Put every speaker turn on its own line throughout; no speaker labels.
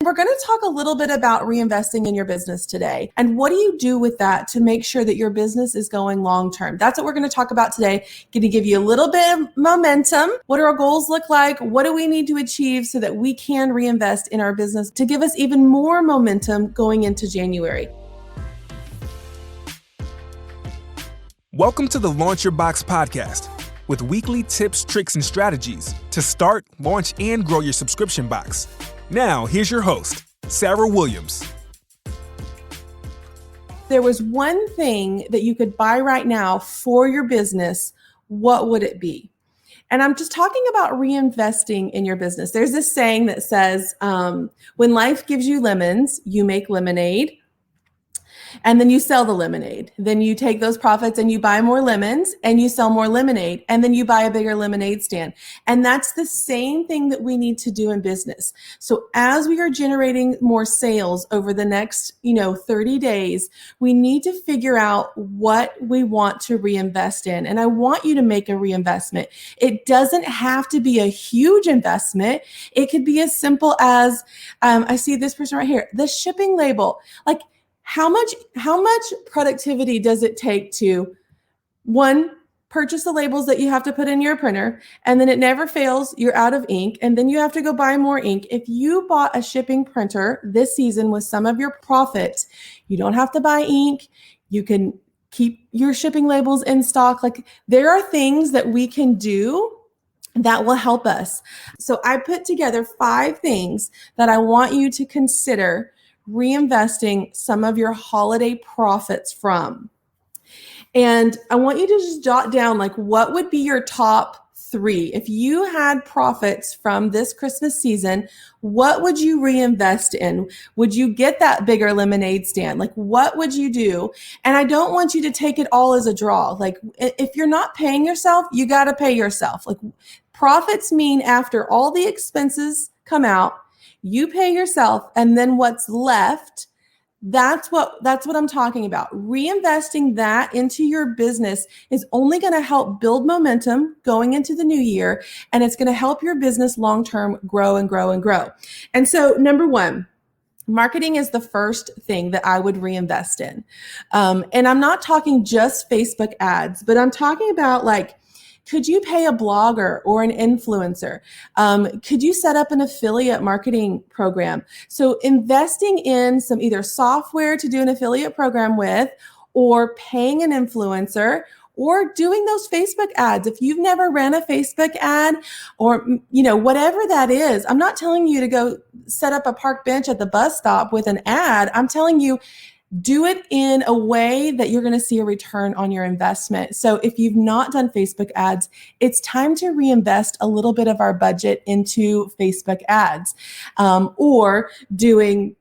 we're going to talk a little bit about reinvesting in your business today. And what do you do with that to make sure that your business is going long-term? That's what we're going to talk about today. Going to give you a little bit of momentum. What do our goals look like? What do we need to achieve so that we can reinvest in our business to give us even more momentum going into January?
Welcome to the Launch Your Box podcast with weekly tips, tricks, and strategies to start, launch, and grow your subscription box. Now, here's your host, Sarah Williams.
There was one thing that you could buy right now for your business, what would it be? And I'm just talking about reinvesting in your business. There's this saying that says, when life gives you lemons, you make lemonade. And then you sell the lemonade. Then you take those profits and you buy more lemons and you sell more lemonade. And then you buy a bigger lemonade stand. And that's the same thing that we need to do in business. So as we are generating more sales over the next, 30 days, we need to figure out what we want to reinvest in. And I want you to make a reinvestment. It doesn't have to be a huge investment. It could be as simple as, I see this person right here, the shipping label. Like, how much productivity does it take to, one, purchase the labels that you have to put in your printer, and then it never fails, you're out of ink, and then you have to go buy more ink. If you bought a shipping printer this season with some of your profits, you don't have to buy ink. You can keep your shipping labels in stock. Like, there are things that we can do that will help us. So I put together 5 things that I want you to consider reinvesting some of your holiday profits from. And I want you to just jot down, like, what would be your top 3? If you had profits from this Christmas season, what would you reinvest in? Would you get that bigger lemonade stand? Like, what would you do? And I don't want you to take it all as a draw. Like, if you're not paying yourself, you got to pay yourself. Like, profits mean after all the expenses come out, you pay yourself, and then what's left, that's what I'm talking about. Reinvesting that into your business is only going to help build momentum going into the new year, and it's going to help your business long-term grow and grow and grow. And so, number 1, marketing is the first thing that I would reinvest in. And I'm not talking just Facebook ads, but I'm talking about, like, could you pay a blogger or an influencer? Could you set up an affiliate marketing program? So investing in some either software to do an affiliate program with, or paying an influencer, or doing those Facebook ads. If you've never ran a Facebook ad, or whatever that is, I'm not telling you to go set up a park bench at the bus stop with an ad. I'm telling you, do it in a way that you're going to see a return on your investment. So if you've not done Facebook ads, it's time to reinvest a little bit of our budget into Facebook ads, or doing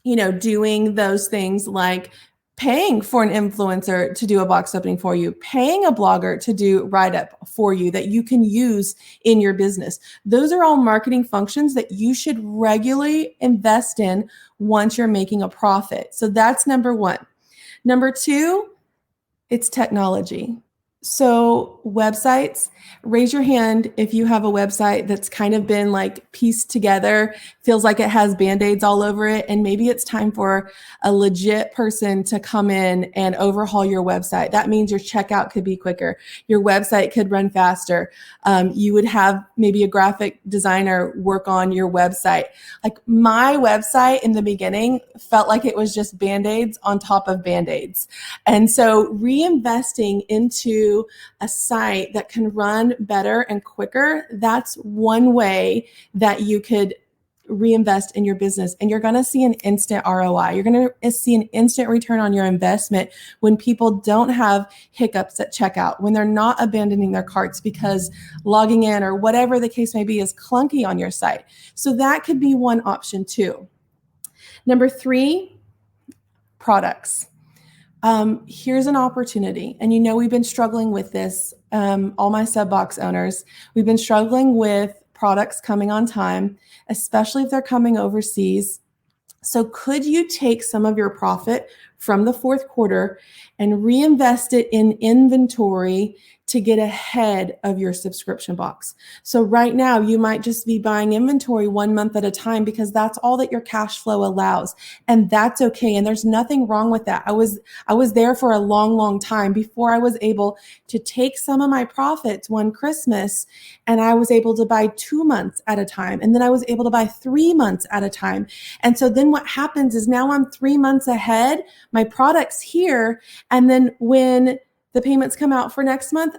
those things like paying for an influencer to do a box opening for you, paying a blogger to do write-up for you that you can use in your business. Those are all marketing functions that you should regularly invest in once you're making a profit. So that's number 1. Number 2, it's technology. So websites, raise your hand if you have a website that's kind of been like pieced together, feels like it has Band-Aids all over it, and maybe it's time for a legit person to come in and overhaul your website. That means your checkout could be quicker. Your website could run faster. You would have maybe a graphic designer work on your website. Like, my website in the beginning felt like it was just Band-Aids on top of Band-Aids. And so reinvesting into a site that can run better and quicker, that's one way that you could reinvest in your business, and you're going to see an instant ROI. You're going to see an instant return on your investment when people don't have hiccups at checkout, when they're not abandoning their carts because logging in or whatever the case may be is clunky on your site. So that could be one option too. Number 3, products. Here's an opportunity. And we've been struggling with this. All my sub box owners, we've been struggling with products coming on time, especially if they're coming overseas. So could you take some of your profit from the fourth quarter and reinvest it in inventory to get ahead of your subscription box. So right now you might just be buying inventory 1 month at a time because that's all that your cash flow allows. And that's okay. And there's nothing wrong with that. I was there for a long, long time before I was able to take some of my profits one Christmas, and I was able to buy 2 months at a time. And then I was able to buy 3 months at a time. And so then what happens is now I'm 3 months ahead, my product's here. And then when the payments come out for next month,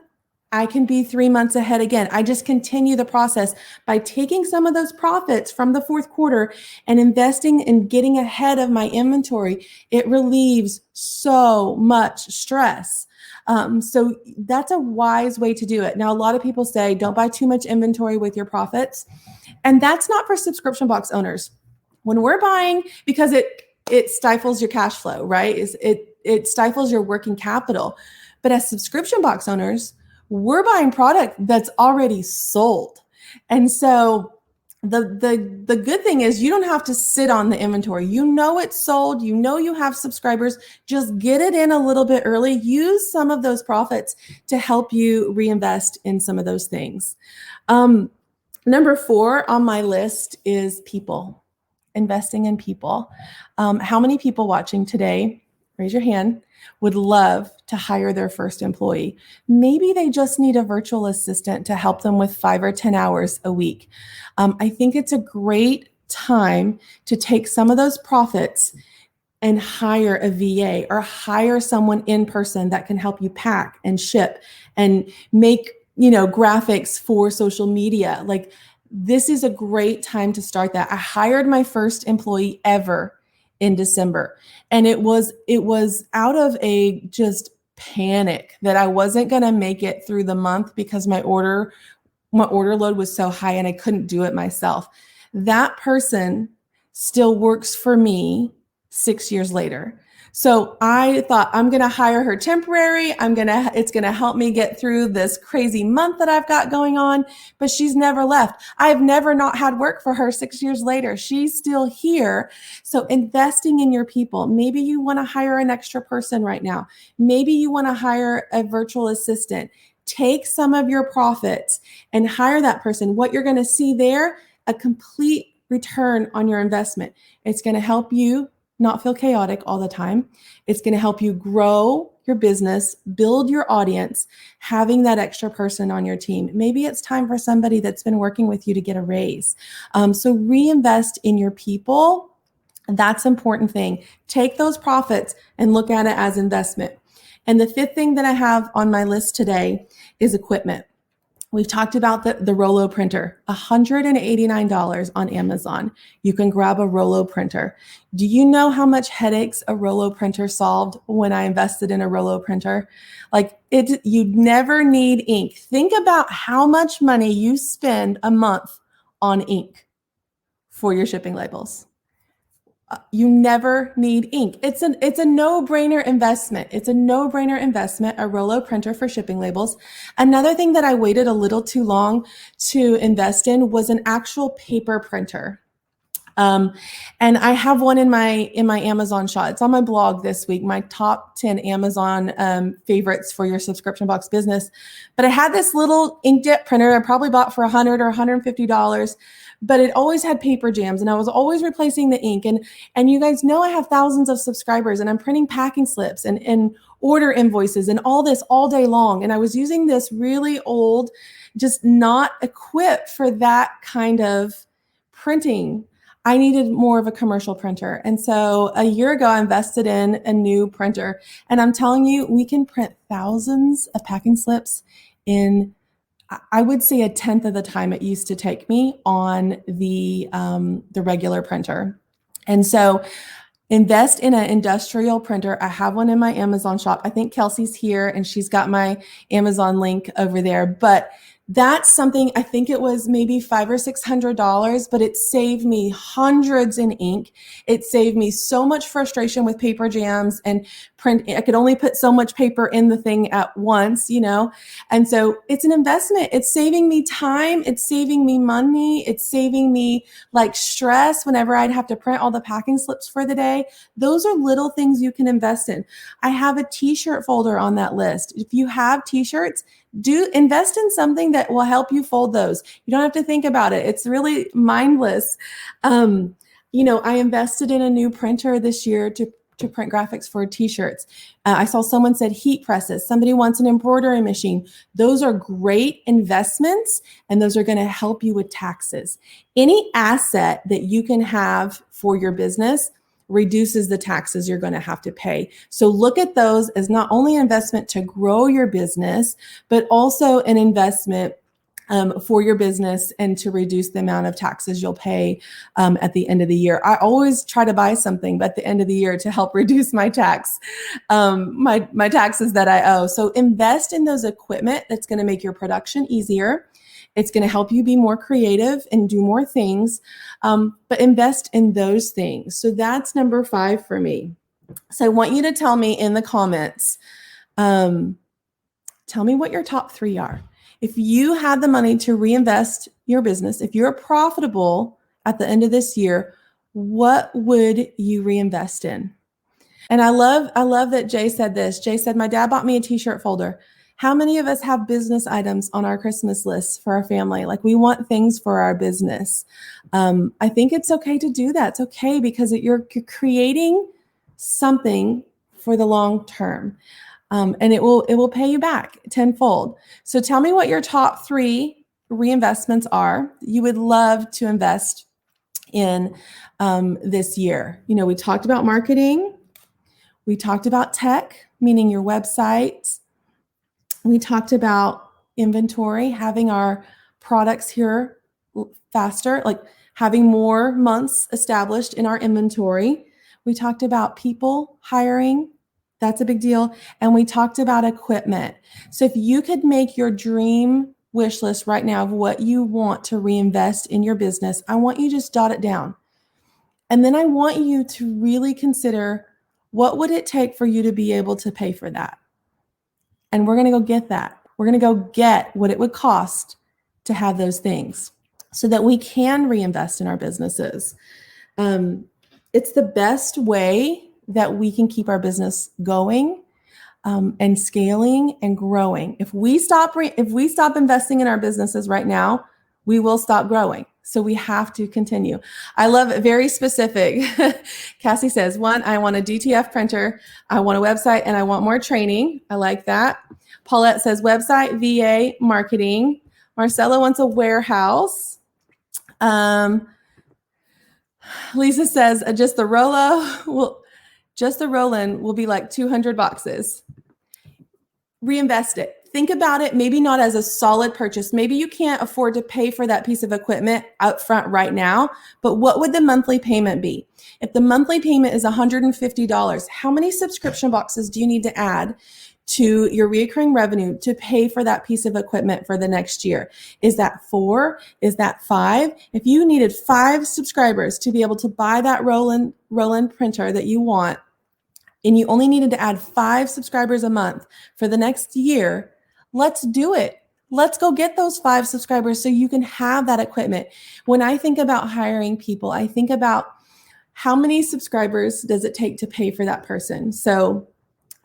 I can be 3 months ahead again. I just continue the process by taking some of those profits from the fourth quarter and investing in getting ahead of my inventory. It relieves so much stress. So that's a wise way to do it. Now, a lot of people say, don't buy too much inventory with your profits. And that's not for subscription box owners. When we're buying, because it stifles your cash flow, right? It stifles your working capital. But as subscription box owners, we're buying product that's already sold. And so the good thing is you don't have to sit on the inventory. You know it's sold. You know you have subscribers. Just get it in a little bit early. Use some of those profits to help you reinvest in some of those things. Number 4 on my list is people. Investing in people. How many people watching today, raise your hand, would love to hire their first employee? Maybe they just need a virtual assistant to help them with 5 or 10 hours a week. I think it's a great time to take some of those profits and hire a VA or hire someone in person that can help you pack and ship and make, graphics for social media. Like, this is a great time to start that. I hired my first employee ever in December. And it was out of a just panic that I wasn't going to make it through the month because my order load was so high and I couldn't do it myself. That person still works for me 6 years later. So I thought, I'm going to hire her temporary. It's going to help me get through this crazy month that I've got going on, but she's never left. I've never not had work for her 6 years later. She's still here. So investing in your people, maybe you want to hire an extra person right now. Maybe you want to hire a virtual assistant. Take some of your profits and hire that person. What you're going to see there, a complete return on your investment. It's going to help you not feel chaotic all the time. It's going to help you grow your business, build your audience, having that extra person on your team. Maybe it's time for somebody that's been working with you to get a raise. So reinvest in your people. That's an important thing. Take those profits and look at it as investment. And the 5th thing that I have on my list today is equipment. We've talked about the Rollo printer, $189 on Amazon. You can grab a Rollo printer. Do you know how much headaches a Rollo printer solved when I invested in a Rollo printer? You never need ink. Think about how much money you spend a month on ink for your shipping labels. You never need ink. It's a no-brainer investment. It's a no-brainer investment, a Rollo printer for shipping labels. Another thing that I waited a little too long to invest in was an actual paper printer. And I have one in my Amazon shop. It's on my blog this week, my top 10 Amazon favorites for your subscription box business. But I had this little inkjet printer I probably bought for $100 or $150. But it always had paper jams and I was always replacing the ink. And you guys know I have thousands of subscribers and I'm printing packing slips and order invoices and all this all day long. And I was using this really old, just not equipped for that kind of printing. I needed more of a commercial printer. And so a year ago, I invested in a new printer. And I'm telling you, we can print thousands of packing slips in, I would say, a tenth of the time it used to take me on the regular printer. And so invest in an industrial printer. I have one in my Amazon shop. I think Kelsey's here and she's got my Amazon link over there. But that's something, I think it was maybe $500 or $600, but it saved me hundreds in ink. It saved me so much frustration with paper jams and print. I could only put so much paper in the thing at once, and so it's an investment. It's saving me time. It's saving me money. It's saving me stress whenever I'd have to print all the packing slips for the day. Those are little things you can invest in. I have a t-shirt folder on that list. If you have t-shirts, invest in something that will help you fold those. You don't have to think about it. It's really mindless. I invested in a new printer this year to print graphics for t-shirts. I saw someone said heat presses. Somebody wants an embroidery machine. Those are great investments, and those are going to help you with taxes. Any asset that you can have for your business reduces the taxes you're going to have to pay. So look at those as not only an investment to grow your business, but also an investment for your business and to reduce the amount of taxes you'll pay at the end of the year. I always try to buy something at the end of the year to help reduce my taxes that I owe. So invest in those equipment that's going to make your production easier. It's going to help you be more creative and do more things, but invest in those things. So that's number 5 for me. So I want you to tell me in the comments, tell me what your top 3 are. If you had the money to reinvest your business, if you're profitable at the end of this year, what would you reinvest in? And I love that Jay said this. Jay said, my dad bought me a t-shirt folder. How many of us have business items on our Christmas list for our family? Like, we want things for our business. I think it's okay to do that. It's okay because you're creating something for the long term. And it will pay you back tenfold. So tell me what your top 3 reinvestments are you would love to invest in this year. We talked about marketing. We talked about tech, meaning your website. We talked about inventory, having our products here faster, like having more months established in our inventory. We talked about people hiring. That's a big deal. And we talked about equipment. So if you could make your dream wish list right now of what you want to reinvest in your business, I want you to just jot it down. And then I want you to really consider, what would it take for you to be able to pay for that? And we're going to go get that. We're going to go get what it would cost to have those things so that we can reinvest in our businesses. It's the best way that we can keep our business going and scaling and growing. If we stop investing in our businesses right now, we will stop growing. So we have to continue. I love it. Very specific. Cassie says, 1, I want a DTF printer. I want a website and I want more training. I like that. Paulette says website, VA, marketing. Marcella wants a warehouse. Lisa says just the roll-in will be like 200 boxes. Reinvest it. Think about it, maybe not as a solid purchase. Maybe you can't afford to pay for that piece of equipment up front right now, but what would the monthly payment be? If the monthly payment is $150, how many subscription boxes do you need to add to your recurring revenue to pay for that piece of equipment for the next year? Is that 4? Is that 5? If you needed 5 subscribers to be able to buy that roll-in printer that you want, and you only needed to add 5 subscribers a month for the next year, let's do it. Let's go get those 5 subscribers so you can have that equipment. When I think about hiring people, I think about how many subscribers does it take to pay for that person. So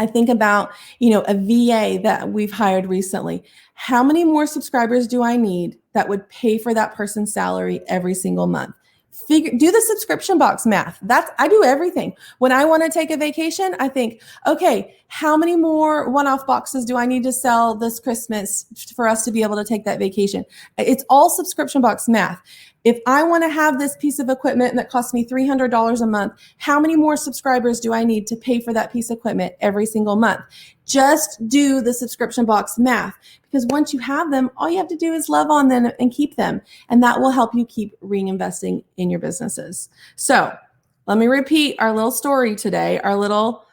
I think about, a VA that we've hired recently. How many more subscribers do I need that would pay for that person's salary every single month? Do the subscription box math. I do everything. When I want to take a vacation, I think, okay, how many more one-off boxes do I need to sell this Christmas for us to be able to take that vacation? It's all subscription box math. If I want to have this piece of equipment that costs me $300 a month, how many more subscribers do I need to pay for that piece of equipment every single month? Just do the subscription box math, because once you have them, all you have to do is love on them and keep them. And that will help you keep reinvesting in your businesses. So let me repeat our little story today, our little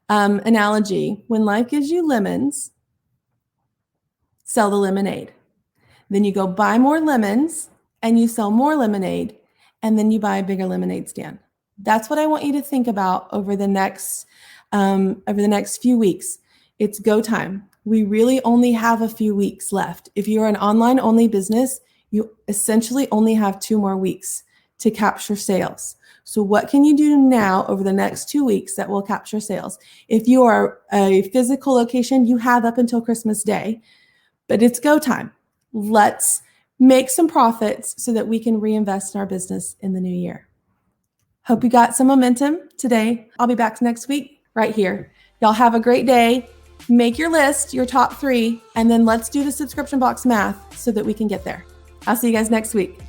analogy. When life gives you lemons, sell the lemonade. Then you go buy more lemons and you sell more lemonade, and then you buy a bigger lemonade stand. That's what I want you to think about over the next few weeks. It's go time. We really only have a few weeks left. If you're an online only business, you essentially only have 2 more weeks to capture sales. So what can you do now over the next 2 weeks that will capture sales? If you are a physical location, you have up until Christmas Day. but it's go time. Let's make some profits so that we can reinvest in our business in the new year. Hope you got some momentum today. I'll be back next week right here. Y'all have a great day. Make your list, your top 3, and then let's do the subscription box math so that we can get there. I'll see you guys next week.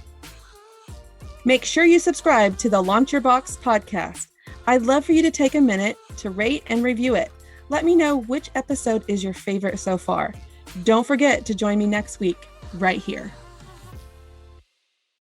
Make sure you subscribe to the Launch Your Box podcast. I'd love for you to take a minute to rate and review it. Let me know which episode is your favorite so far. Don't forget to join me next week right here.